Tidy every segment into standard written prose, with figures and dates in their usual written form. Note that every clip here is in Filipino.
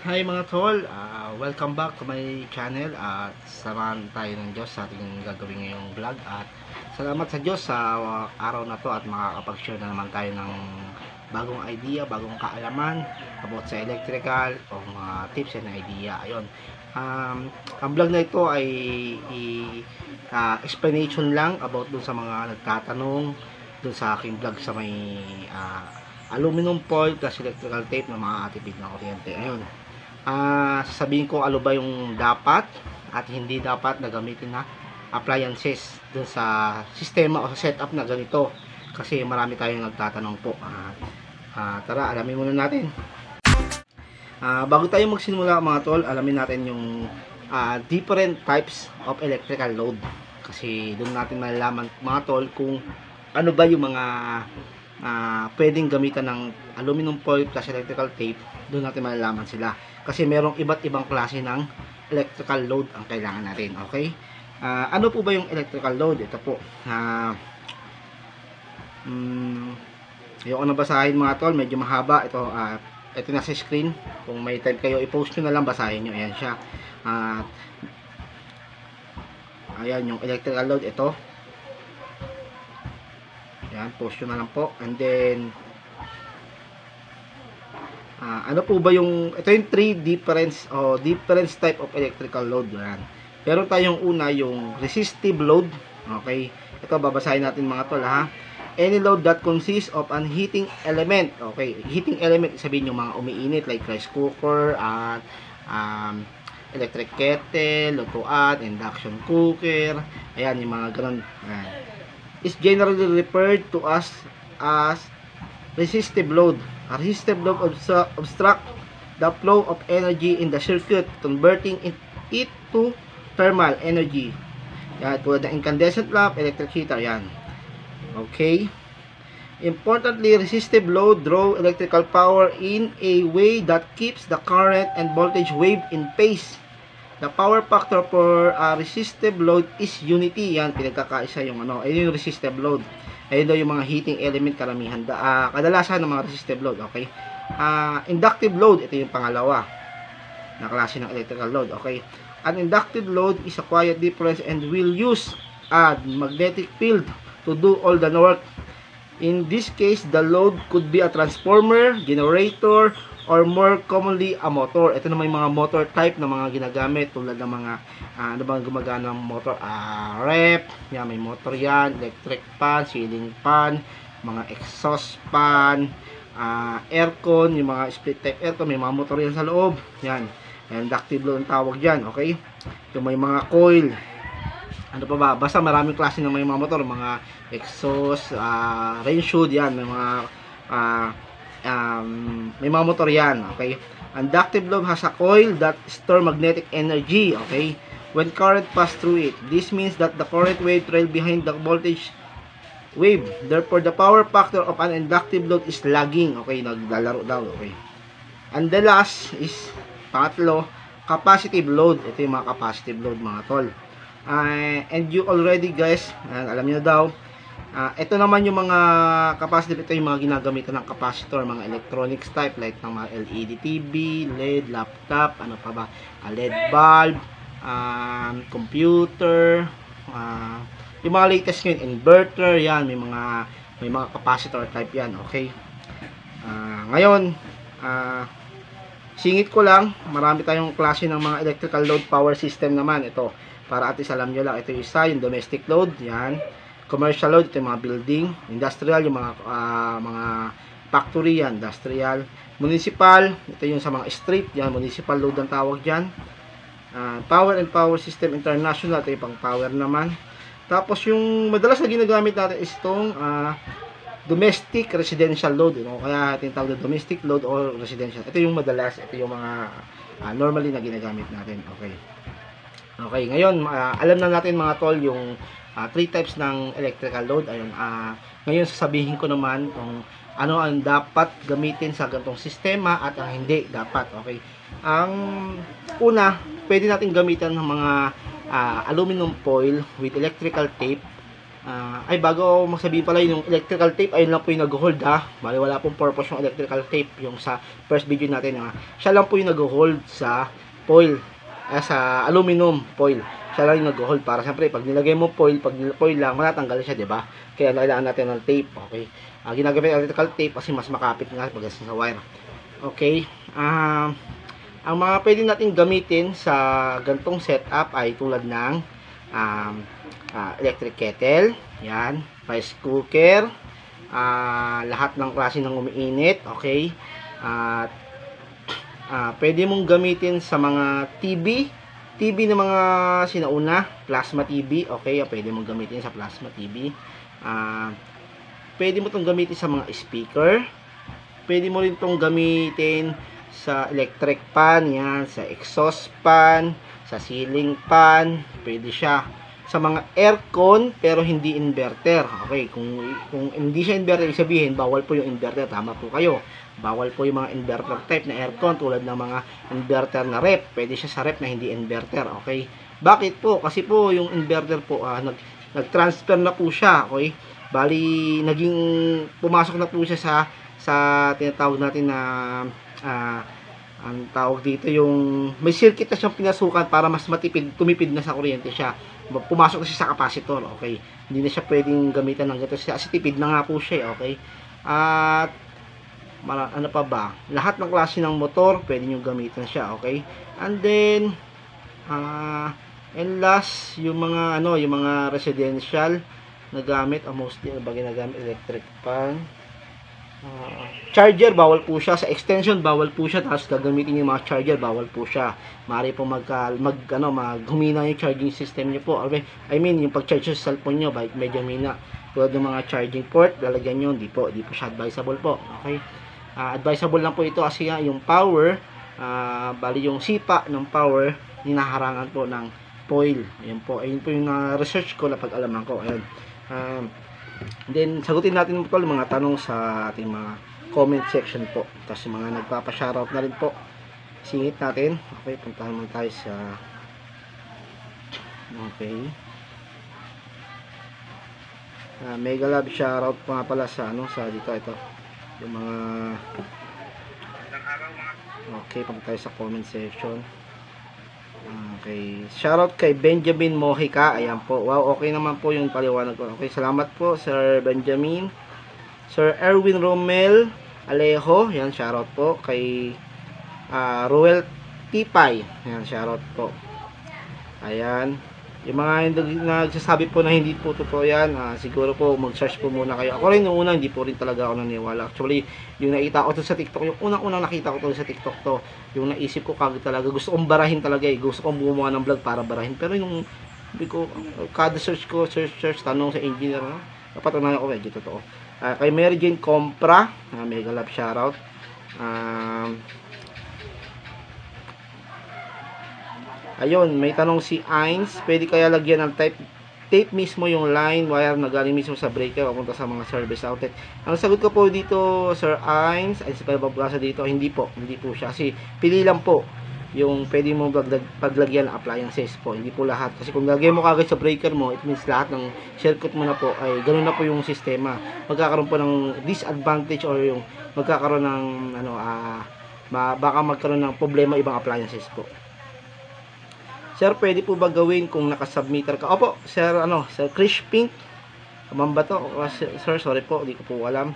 Hi mga tol, welcome back to my channel at samahan tayo ng Diyos sa ating gagawin ngayong vlog at salamat sa Diyos sa araw na to at makakapag-share na naman tayo ng bagong idea, bagong kaalaman about sa electrical o mga tips and idea. Ayun, ang vlog na ito ay explanation lang about dun sa mga nagtatanong dun sa aking vlog sa may aluminum foil plus electrical tape na makakatipid ng kuryente. Ayun, sasabihin ko ano ba yung dapat at hindi dapat na gamitin na appliances dun sa sistema o sa setup na ganito, kasi marami tayong nagtatanong po. Tara, alamin muna natin. Bago tayo magsimula mga tol, alamin natin yung different types of electrical load, kasi doon natin malalaman mga tol kung ano ba yung mga pwedeng gamitan ng aluminum foil plus electrical tape. Doon natin malalaman sila, kasi merong iba't ibang klase ng electrical load ang kailangan natin. Okay, ano po ba yung electrical load? Ito po, ayoko na basahin mga tol, medyo mahaba ito. Ito na sa screen, kung may time kayo i-post nyo na lang, basahin nyo. Ayan siya, ayan yung electrical load. Ito, ayan, post nyo na lang po. And then ano po ba yung, ito yung 3 different type of electrical load. Yan. Pero tayong una, yung resistive load. Okay, ito babasahin natin mga tol ha. Any load that consists of an heating element. Okay, heating element, sabihin yung mga umiinit like rice cooker at electric kettle, lutuan, induction cooker. Ayan, yung mga ganun. Is generally referred to as resistive load. A resistive load obstruct the flow of energy in the circuit, converting it to thermal energy. Yan, tulad ng incandescent lamp, electric heater. Yan. Okay. Importantly, resistive load draw electrical power in a way that keeps the current and voltage wave in phase. The power factor for resistive load is unity. Yan, pinagkakaisa yung ano. Ayun yung resistive load. Ayun daw yung mga heating element karamihan. Kadalasan ng mga resistive load. Okay. Inductive load, ito yung pangalawa na klase ng electrical load. Okay. An inductive load is a quiet difference and will use a magnetic field to do all the work. In this case, the load could be a transformer, generator, or more commonly a motor. Ito naman yung mga motor type na mga ginagamit, tulad ng mga ano bang gumagana ng motor, rep, yan, may motor yan, electric fan, ceiling fan, mga exhaust fan, aircon, yung mga split type aircon, may mga motor yan sa loob. Yan, inductive load ang tawag dyan. Okay, yung may mga coil, ano pa ba, basta maraming klase ng may mga motor, mga exhaust, range hood, yan, may mga may mga motor yan. Okay, inductive load has a coil that store magnetic energy. Okay, when current pass through it, this means that the current wave trail behind the voltage wave, therefore the power factor of an inductive load is lagging. Okay, naglalaro daw. Okay, and the last is pangatlo, capacitive load. Ito yung mga capacitive load mga tol. And you already guys, alam niyo daw, ito naman yung mga capacitive. Ito yung mga ginagamitan ng capacitor, mga electronics type like ng mga LED TV, LED, laptop, ano pa ba, LED bulb, computer, yung mga latest ngayon, inverter, yan, may mga capacitor type yan. Okay, ngayon, singit ko lang, marami tayong klase ng mga electrical load power system naman. Ito, para at least alam nyo lang, ito yung isa, yung domestic load, yan. Commercial load, ito yung mga building. Industrial, yung mga factory, yan, industrial. Municipal, ito yung sa mga street, yan, municipal load ang tawag dyan. Power and power system international, ito yung pang power naman. Tapos yung madalas na ginagamit natin is itong domestic residential load, kaya tinatawag na domestic load or residential. Ito yung madalas, ito yung mga normally na ginagamit natin. Okay. Okay, ngayon alam na natin mga tol yung 3 types ng electrical load. Ayun, ngayon sasabihin ko naman kung ano ang dapat gamitin sa ganitong sistema at ang hindi dapat. Okay, ang una, pwede natin gamitan ng mga aluminum foil with electrical tape Ay, bago ako magsabihin pala yung electrical tape, ayun lang po yung nag-hold ha. Bali, wala pong purpose yung electrical tape, yung sa first video natin ha. Siya lang po yung nag-hold sa foil, sa aluminum foil. Siya lang yung nag-hold para siyempre, pag nilagay mo foil, pag foil lang, matatanggal siya, diba? Kaya kailangan natin ng tape, okay? Ginagamit electrical tape kasi mas makapit nga pag sa wire. Okay? Ang mga pwede natin gamitin sa gantong setup ay tulad ng electric kettle, yan, rice cooker, lahat ng klase ng umiinit, okay? At pwede mong gamitin sa mga TV na mga sinauna, plasma TV, okay? Pwede mong gamitin sa plasma TV. Pwede mo itong gamitin sa mga speaker. Pwede mo rin itong gamitin sa electric fan, yan, sa exhaust fan, sa ceiling fan, pwede siya. Sa mga aircon, pero hindi inverter. Okay, kung hindi siya inverter, ibig sabihin, bawal po yung inverter. Tama po kayo. Bawal po yung mga inverter type na aircon, tulad ng mga inverter na rep. Pwede siya sa rep na hindi inverter. Okay, bakit po? Kasi po, yung inverter po, nag-transfer na po siya. Okay, bali, pumasok na po siya sa tinatawag natin na ang tawag dito yung may circuit na siyang pinasukan para mas tumipid na sa kuryente siya. Pumasok na siya sa capacitor, okay? Hindi na siya pwedeng gamitan ng ganito kasi tipid na nga po siya, okay? At ano pa ba? Lahat ng klase ng motor, pwede nyo gamitan siya, okay? And then and last, yung mga residential na gamit, mostly ba ginagamit, electric fan. Charger, bawal po siya. Sa extension, bawal po siya. Tapos gagamitin yung mga charger, bawal po siya. Maaari po maghumina yung charging system niyo po. I mean, yung pag-charge sa cellphone niyo, medyo humina. Tulad ng mga charging port, lalagyan nyo, di po siya advisable po. Okay? Advisable lang po ito kasi yung power, bali yung sipa ng power, hinaharangan po ng foil. Ayun po yung research ko na pag-alaman ko. Ayun. Then, sagutin natin po mga tanong sa ating mga comment section po. Tapos yung mga nagpapa-shoutout na rin po, singit natin. Okay, puntahan mo tayo sa mega love shoutout pa pala sa dito, ito yung mga punta tayo sa comment section. Okay, shoutout kay Benjamin Mojica. Ayan po, wow, okay naman po yung paliwanag ko. Okay, salamat po Sir Benjamin. Sir Erwin Romel Alejo, yan, shoutout po kay Ruel Tipay, yan, shoutout po. Ayan, yung mga nagsasabi po na hindi po totoo yan, siguro po mag-search po muna kayo. Ako rin yung unang hindi po rin talaga ako naniwala. Actually, yung nakita ko to sa TikTok, yung unang nakita ko to sa TikTok to, yung naisip ko kagad talaga, gusto kong barahin talaga gusto kong gumawa ng vlog para barahin. Pero yung kada search ko, search, tanong sa engineer, dapat naman ako, medyo totoo. Kay Mary Jane Compra, mega love shoutout. Ayun, may tanong si Ains, pwede kaya lagyan ng tape mismo yung line wire na galing mismo sa breaker papunta sa mga service outlet? Ang sagot ko po dito, Sir Ains, ay sa pagbabasa dito, hindi po siya. Kasi pili lang po yung pwede mo paglagyan ng appliances po, hindi po lahat. Kasi kung lagyan mo kagad sa breaker mo, it means lahat ng circuit mo na po ay ganoon na po yung sistema. Magkakaroon po ng disadvantage or yung magkakaroon ng baka magkaroon ng problema ibang appliances po. Sir, pwede po ba gawin kung naka-submeter ka? Opo, Sir, Sir Chris Pink. Kamamba to. Sir, sorry po, hindi ko po alam.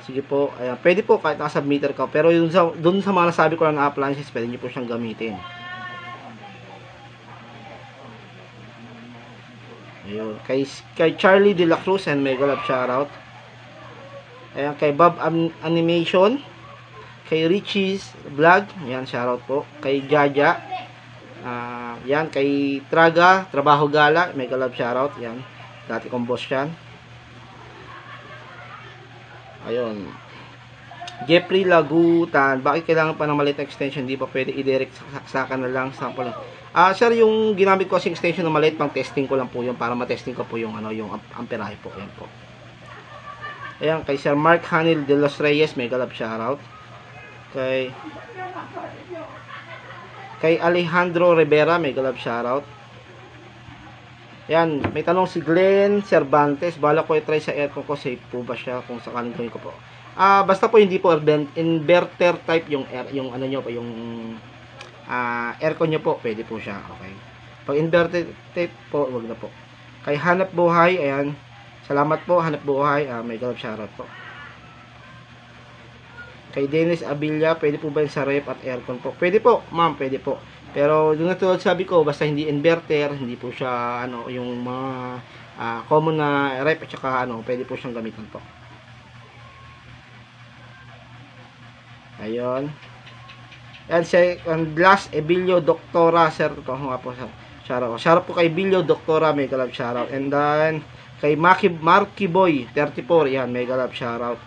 Sige po, ayan, pwede po kahit naka-submeter ka. Pero dun sa mga nasabi ko lang na appliances, pwede nyo po siyang gamitin. Ayun. Kay Charlie De La Cruz and mega love shoutout. Ayan, kay Bob Animation. Kay Richie's Vlog. Ayan, shoutout po. Kay Jaja. Yan, kay Traga, Trabaho Gala, mega love shoutout, yan. Dati kong boss yan. Ayun. Jeffrey Lagutan, bakit kailangan pa ng maliit na extension? Di ba pwede i-direct sa na lang, sample lang. Sir, yung ginamit ko kasi extension na maliit, pang testing ko lang po yun, para matesting ko po yung, yung amperahe po. Ayan po. Ayan, kay Sir Mark Hanil de los Reyes, mega love shoutout. Kay Alejandro Rivera, mega love shoutout. Ayan, may tanong si Glenn Cervantes. Bala ko i-try sa aircon ko. Safe po ba siya kung sakaling gawin ko po? Basta po hindi po inverter type yung ano nyo po, yung aircon nyo po. Pwede po siya. Okay. Pag inverter type po, wag na po. Kay Hanap Buhay, ayan. Salamat po, Hanap Buhay. May galap shoutout po. Kay Dennis Abilia, pwede po ba yun sa ref at aircon po? Pwede po, ma'am, pwede po. Pero yung natulad sabi ko, basta hindi inverter, hindi po siya ano, yung mga common na ref at saka ano, pwede po siyang gamitan po. Ayun. And last, Ebilio Doctora, sir, ito nga po, sir. Shoutout po kay Ebilio Doctora, may galap shoutout. And then, kay Marky Boy, 34, yan, may galap shoutout.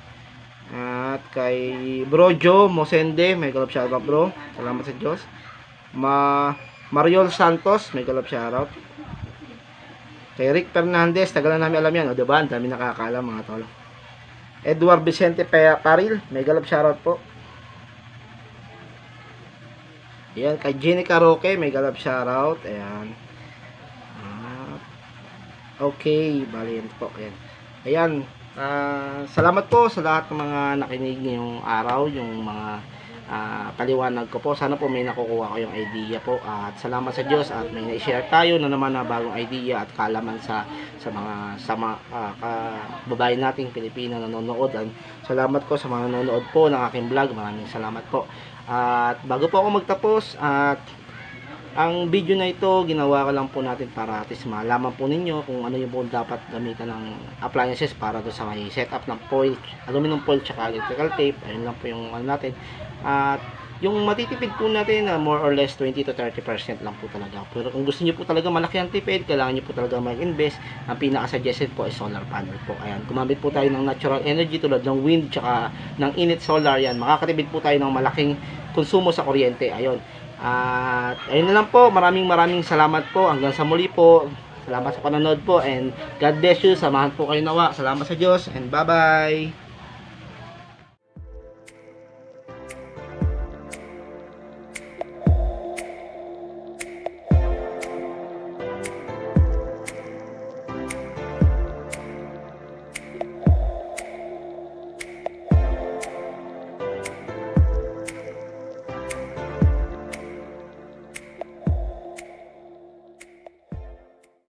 At kay Brojo Mosende, may galap shoutout bro. Salamat sa Diyos. Mariol Santos, may galap shoutout. Kay Rick Fernandez, tagal na namin alam yan. O diba, ang dami nakakaalam mga tol. Edward Vicente Paril, may galap shoutout po. Ayan, kay Jenny Caroque, may galap shoutout. Ayan. Okay, bali yan po. Ayan. Ayan. Salamat po sa lahat ng mga nakinig ngayong araw, yung mga paliwanag ko po. Sana po may nakukuha ko yung idea po. At salamat sa Diyos at may na-share tayo na naman na bagong idea at kaalaman sa mga kababayan nating Pilipino na nanonood. At salamat ko sa mga nanonood po ng aking vlog. Maraming salamat po. At bago po ako magtapos, ang video na ito, ginawa ko lang po natin para at least malaman po ninyo kung ano yung po dapat gamitan ng appliances para do sa may setup ng foil, aluminum foil, tsaka electrical tape. Ayun lang po yung ano natin. At yung matitipid po natin na more or less 20 to 30% lang po talaga. Pero kung gusto niyo po talaga malaki ang tipid, kailangan niyo po talaga mag-invest. Ang pinaka-suggested po ay solar panel po. Ayan, gumamit po tayo ng natural energy tulad ng wind tsaka ng init solar. Yan, makakatipid po tayo ng malaking konsumo sa kuryente. Ayun. At ayun na lang po, maraming salamat po, hanggang sa muli po, salamat sa panonood po, and God bless you, samahan po kayo nawa, salamat sa Diyos, and bye bye.